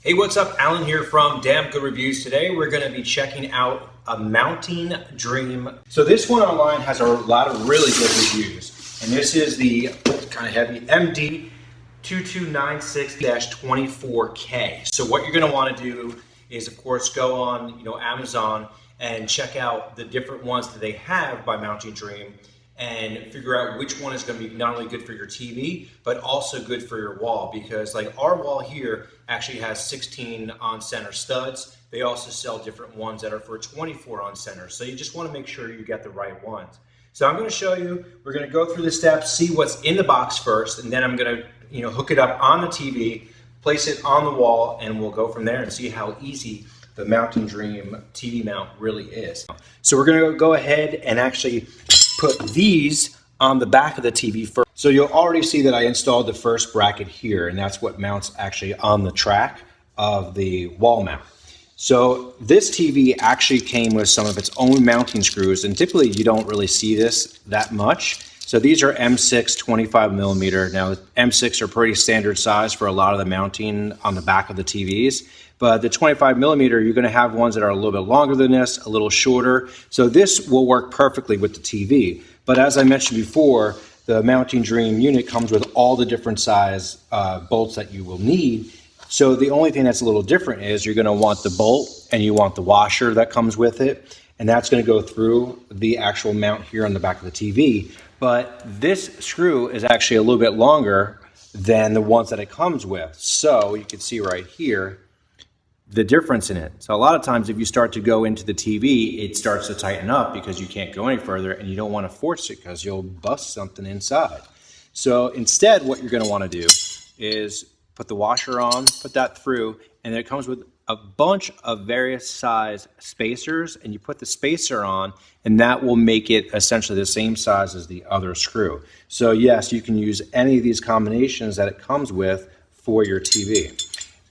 Hey, what's up? Alan here from Damn Good Reviews. Today we're going to be checking out a Mounting Dream. So this one online has a lot of really good reviews. And this is the kind of heavy MD2296-24k. So what you're going to want to do is, of course, go on Amazon and check out the different ones that they have by Mounting Dream and figure out which one is going to be not only good for your TV, but also good for your wall. Because like our wall here actually has 16 on center studs. They also sell different ones that are for 24 on center. So you just want to make sure you get the right ones. So I'm going to show you, we're going to go through the steps, see what's in the box first, and then I'm going to hook it up on the TV, place it on the wall, and we'll go from there and see how easy the Mounting Dream TV mount really is. So we're going to go ahead and actually put these on the back of the TV first. So you'll already see that I installed the first bracket here, and that's what mounts actually on the track of the wall mount. So this TV actually came with some of its own mounting screws, and typically you don't really see this that much. So these are M6 25mm. Now M6 are pretty standard size for a lot of the mounting on the back of the TVs. But the 25mm, you're going to have ones that are a little bit longer than this, a little shorter. So this will work perfectly with the TV. But as I mentioned before, the Mounting Dream unit comes with all the different size bolts that you will need. So the only thing that's a little different is you're going to want the bolt and you want the washer that comes with it. And that's going to go through the actual mount here on the back of the TV. But this screw is actually a little bit longer than the ones that it comes with. So you can see right here the difference in it. So a lot of times if you start to go into the TV, it starts to tighten up because you can't go any further, and you don't want to force it because you'll bust something inside. So instead, what you're going to want to do is put the washer on, put that through, and then it comes with a bunch of various size spacers, and you put the spacer on, and that will make it essentially the same size as the other screw. So yes, you can use any of these combinations that it comes with for your TV.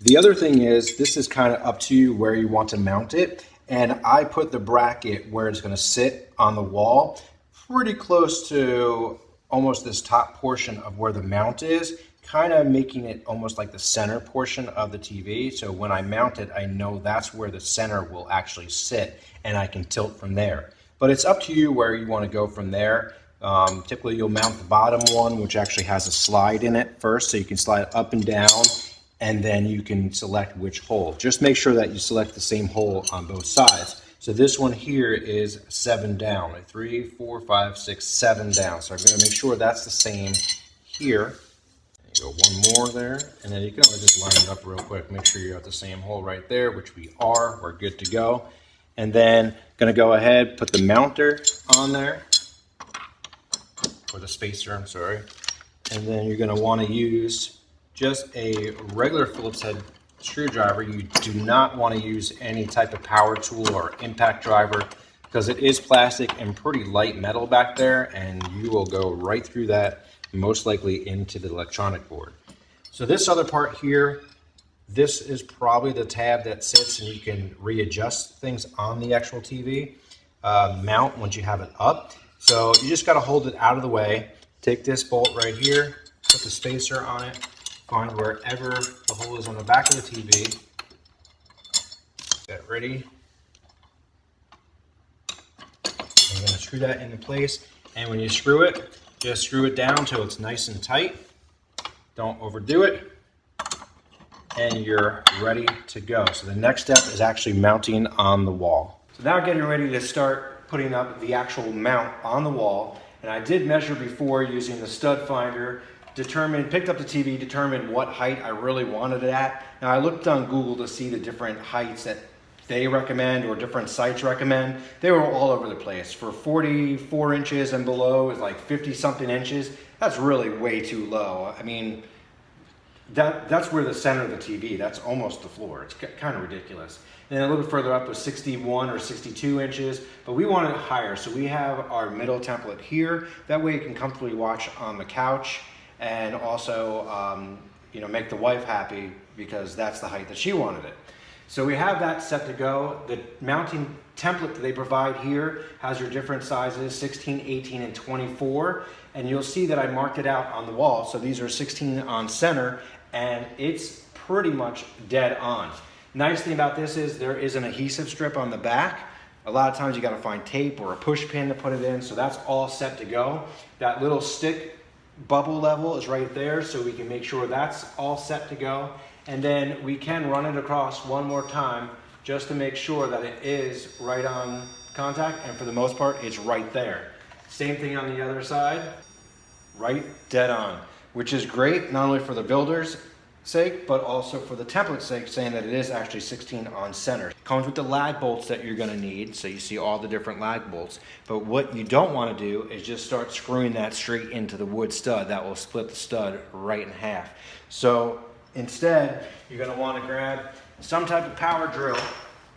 The other thing is, this is kind of up to you where you want to mount it, and I put the bracket where it's going to sit on the wall, pretty close to almost this top portion of where the mount is, kind of making it almost like the center portion of the TV. So when I mount it, I know that's where the center will actually sit, and I can tilt from there. But it's up to you where you want to go from there. Typically you'll mount the bottom one, which actually has a slide in it first, so you can slide up and down, and then you can select which hole. Just make sure that you select the same hole on both sides. So this one here is 7 down, like 3, 4, 5, 6, 7 down. So I'm going to make sure that's the same here. And you go one more there, and then you can always just line it up real quick. Make sure you're at the same hole right there, which we are. We're good to go. And then going to go ahead, put the mounter on there, or the spacer, I'm sorry. And then you're going to want to use just a regular Phillips head screwdriver. You do not want to use any type of power tool or impact driver, because it is plastic and pretty light metal back there, and you will go right through that, most likely into the electronic board. So this other part here, this is probably the tab that sits, and you can readjust things on the actual TV mount once you have it up. So you just got to hold it out of the way, take this bolt right here, put the spacer on it, find wherever the hole is on the back of the TV. Get ready. I'm going to screw that into place, and when you screw it, just screw it down until it's nice and tight. Don't overdo it, and you're ready to go. So the next step is actually mounting on the wall. So now getting ready to start putting up the actual mount on the wall, and I did measure before using the stud finder. Picked up the TV, determined what height I really wanted it at. Now I looked on Google to see the different heights that they recommend or different sites recommend. They were all over the place. For 44 inches and below is like 50 something inches. That's really way too low. I mean, that's where the center of the TV, that's almost the floor. It's kind of ridiculous. And then a little bit further up was 61 or 62 inches, but we wanted it higher. So we have our middle template here. That way you can comfortably watch on the couch, and also make the wife happy, because that's the height that she wanted it. So we have that set to go. The mounting template that they provide here has your different sizes, 16, 18, and 24. And you'll see that I marked it out on the wall. So these are 16 on center and it's pretty much dead on. Nice thing about this is there is an adhesive strip on the back. A lot of times you gotta find tape or a push pin to put it in, so that's all set to go. That little stick bubble level is right there, so we can make sure that's all set to go. And then we can run it across one more time just to make sure that it is right on contact, and for the most part, it's right there. Same thing on the other side, right dead on, which is great, not only for the builder's sake, but also for the template's sake, saying that it is actually 16 on center. Comes with the lag bolts that you're gonna need, so you see all the different lag bolts. But what you don't wanna do is just start screwing that straight into the wood stud. That will split the stud right in half. So instead, you're gonna wanna grab some type of power drill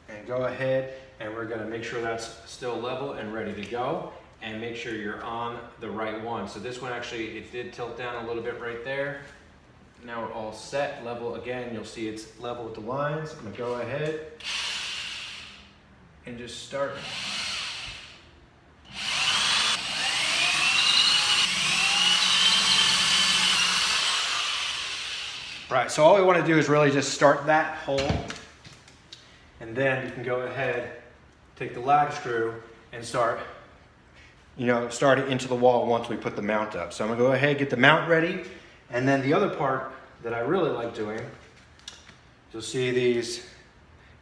and go ahead, and we're gonna make sure that's still level and ready to go, and make sure you're on the right one. So this one actually, it did tilt down a little bit right there. Now we're all set, level again. You'll see it's level with the lines. I'm gonna go ahead and just start. Right, so all we wanna do is really just start that hole, and then you can go ahead, take the lag screw and start it into the wall once we put the mount up. So I'm gonna go ahead, get the mount ready. And then the other part that I really like doing, you'll see these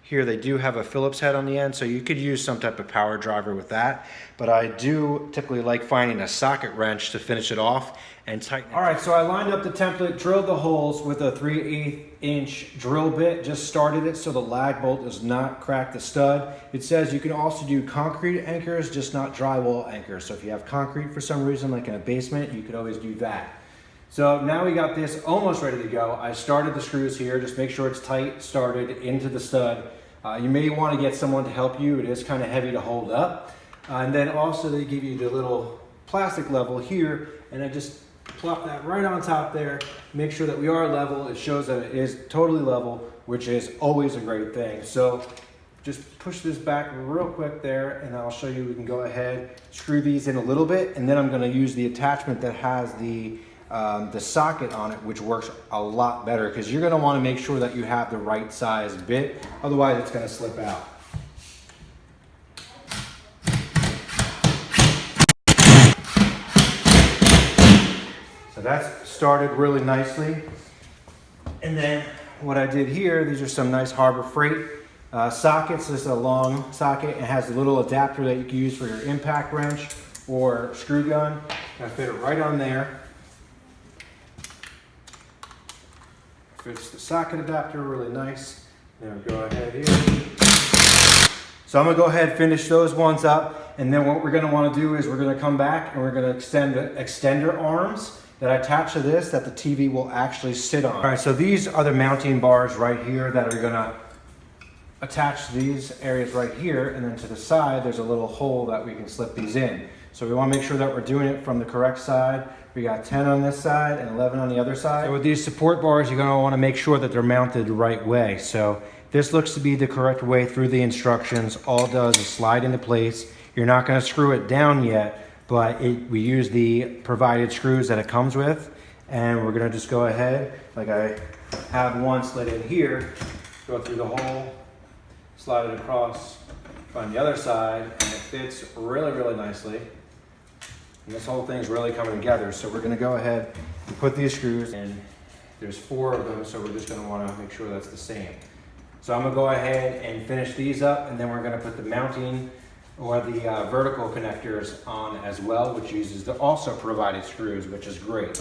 here, they do have a Phillips head on the end, so you could use some type of power driver with that. But I do typically like finding a socket wrench to finish it off and tighten it. All right, so I lined up the template, drilled the holes with a 3/8 inch drill bit, just started it so the lag bolt does not crack the stud. It says you can also do concrete anchors, just not drywall anchors. So if you have concrete for some reason, like in a basement, you could always do that. So now we got this almost ready to go. I started the screws here, just make sure it's tight, started into the stud. You may want to get someone to help you. It is kind of heavy to hold up. And then also they give you the little plastic level here, and I just plop that right on top there. Make sure that we are level. It shows that it is totally level, which is always a great thing. So just push this back real quick there, and I'll show you. We can go ahead, screw these in a little bit, and then I'm going to use the attachment that has the socket on it, which works a lot better, because you're going to want to make sure that you have the right size bit, otherwise it's going to slip out. So that's started really nicely. And then what I did here, these are some nice Harbor Freight sockets. This is a long socket. It has a little adapter that you can use for your impact wrench or screw gun. I fit it right on there. Fits the socket adapter really nice. Then go ahead here. So I'm gonna go ahead and finish those ones up, and then what we're gonna wanna do is we're gonna come back and we're gonna extend the extender arms that I attach to this that the TV will actually sit on. All right, so these are the mounting bars right here that are gonna attach these areas right here, and then to the side there's a little hole that we can slip these in. So we wanna make sure that we're doing it from the correct side. We got 10 on this side and 11 on the other side. So with these support bars, you're gonna wanna make sure that they're mounted the right way. So this looks to be the correct way through the instructions. All it does is slide into place. You're not gonna screw it down yet, but we use the provided screws that it comes with. And we're gonna just go ahead, like I have one slid in here, go through the hole, slide it across on the other side, and it fits really, really nicely. And this whole thing's really coming together. So we're gonna go ahead and put these screws in. There's 4 of them, so we're just gonna wanna make sure that's the same. So I'm gonna go ahead and finish these up, and then we're gonna put the mounting or the vertical connectors on as well, which uses the also provided screws, which is great.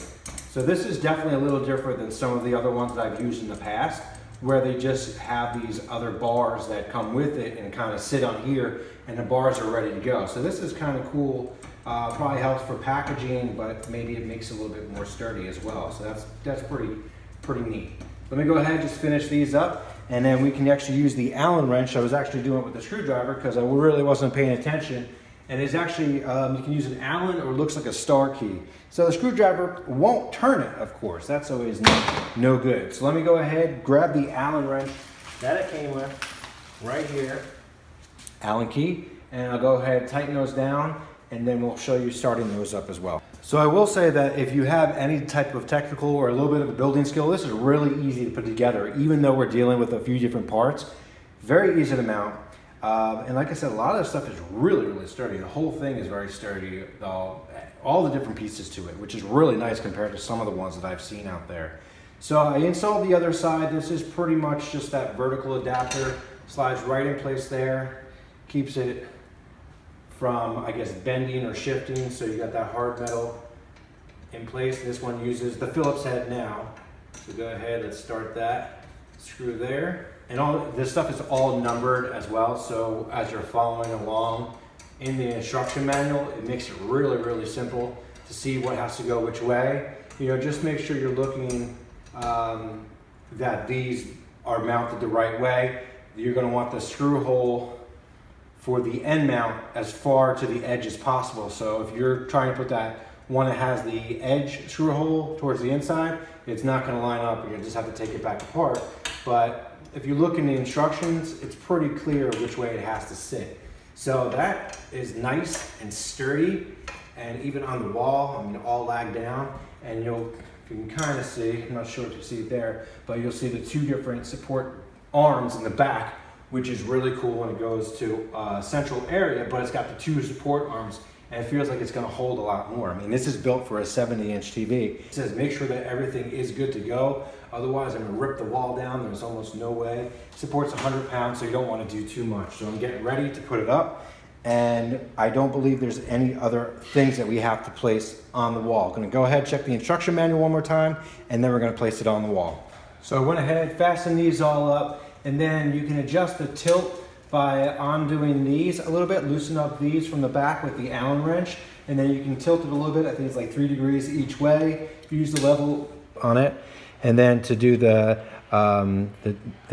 So this is definitely a little different than some of the other ones that I've used in the past, where they just have these other bars that come with it and kind of sit on here, and the bars are ready to go. So this is kind of cool. Probably helps for packaging, but maybe it makes it a little bit more sturdy as well. So that's pretty neat. Let me go ahead and just finish these up, and then we can actually use the Allen wrench. I was actually doing it with the screwdriver because I really wasn't paying attention. And it's actually, you can use an Allen, or it looks like a star key. So the screwdriver won't turn it, of course. That's always no good. So let me go ahead, grab the Allen wrench that it came with right here, Allen key, and I'll go ahead and tighten those down, and then we'll show you starting those up as well. So I will say that if you have any type of technical or a little bit of a building skill, this is really easy to put together, even though we're dealing with a few different parts. Very easy to mount. And like I said, a lot of this stuff is really, really sturdy. The whole thing is very sturdy, all the different pieces to it, which is really nice compared to some of the ones that I've seen out there. So I installed the other side. This is pretty much just that vertical adapter. Slides right in place there. Keeps it from, I guess, bending or shifting. So you got that hard metal in place. This one uses the Phillips head now. So go ahead, let's start that. Screw there. And all this stuff is all numbered as well. So as you're following along in the instruction manual, it makes it really, really simple to see what has to go which way. You know, just make sure you're looking that these are mounted the right way. You're going to want the screw hole for the end mount as far to the edge as possible. So if you're trying to put that one that has the edge screw hole towards the inside, it's not going to line up. You're going to just have to take it back apart. But if you look in the instructions, it's pretty clear which way it has to sit. So that is nice and sturdy, and even on the wall, I mean, all lagged down. And if you can kind of see, I'm not sure if you see it there, but you'll see the two different support arms in the back, which is really cool when it goes to a central area, but it's got the two support arms, and it feels like it's going to hold a lot more. I mean, this is built for a 70-inch TV. It says make sure that everything is good to go. Otherwise, I'm going to rip the wall down. There's almost no way. It supports 100 pounds, so you don't want to do too much. So I'm getting ready to put it up, and I don't believe there's any other things that we have to place on the wall. I'm going to go ahead, check the instruction manual one more time, and then we're going to place it on the wall. So I went ahead, fastened these all up, and then you can adjust the tilt by undoing these a little bit, loosen up these from the back with the Allen wrench, and then you can tilt it a little bit. I think it's like 3 degrees each way. Use the level on it, and then to do the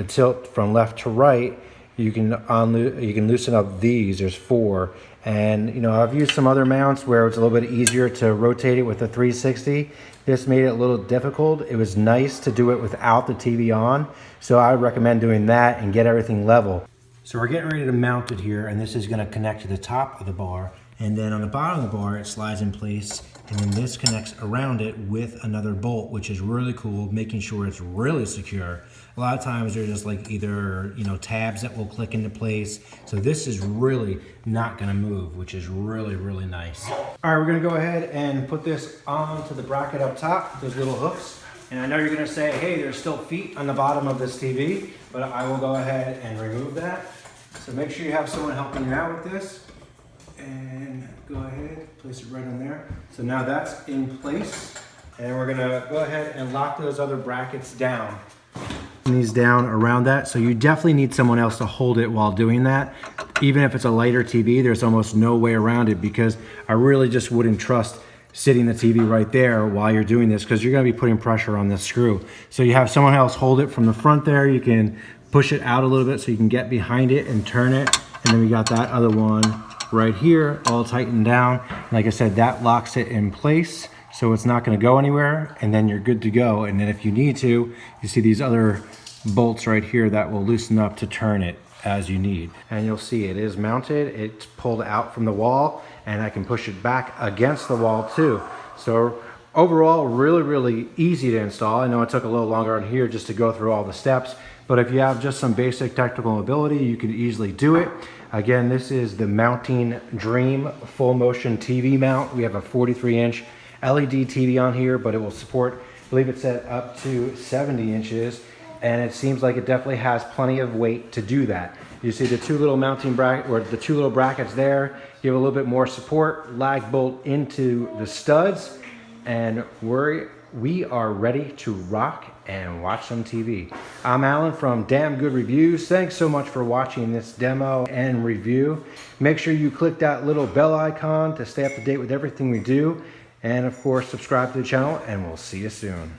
tilt from left to right, you can loosen up these. There's 4, and you know, I've used some other mounts where it's a little bit easier to rotate it with a 360. This made it a little difficult. It was nice to do it without the TV on, so I would recommend doing that and get everything level. So we're getting ready to mount it here, and this is going to connect to the top of the bar, and then on the bottom of the bar it slides in place, and then this connects around it with another bolt, which is really cool, making sure it's really secure. A lot of times they're just like either, you know, tabs that will click into place. So this is really not going to move, which is really, really nice. All right, we're going to go ahead and put this onto the bracket up top, those little hooks. And I know you're going to say, hey, there's still feet on the bottom of this TV, but I will go ahead and remove that. So make sure you have someone helping you out with this. And go ahead, place it right on there. So now that's in place. And we're gonna go ahead and lock those other brackets down. These down around that. So you definitely need someone else to hold it while doing that. Even if it's a lighter TV, there's almost no way around it, because I really just wouldn't trust sitting the TV right there while you're doing this, because you're gonna be putting pressure on this screw. So you have someone else hold it from the front there. You can push it out a little bit so you can get behind it and turn it. And then we got that other one right here, all tightened down. Like I said, that locks it in place, so it's not gonna go anywhere, and then you're good to go. And then if you need to, you see these other bolts right here that will loosen up to turn it as you need. And you'll see it is mounted, it's pulled out from the wall, and I can push it back against the wall too. So overall, really, really easy to install. I know it took a little longer on here just to go through all the steps, but if you have just some basic technical ability, you can easily do it. Again, this is the Mounting Dream full motion TV mount. We have a 43-inch LED TV on here, but it will support, I believe it's set up to 70 inches, and it seems like it definitely has plenty of weight to do that. You see the two little mounting bracket, or the two little brackets there, give a little bit more support, lag bolt into the studs, and we are ready to rock and watch some TV. I'm Alan from Damn Good Reviews. Thanks so much for watching this demo and review. Make sure you click that little bell icon to stay up to date with everything we do. And of course, subscribe to the channel, and we'll see you soon.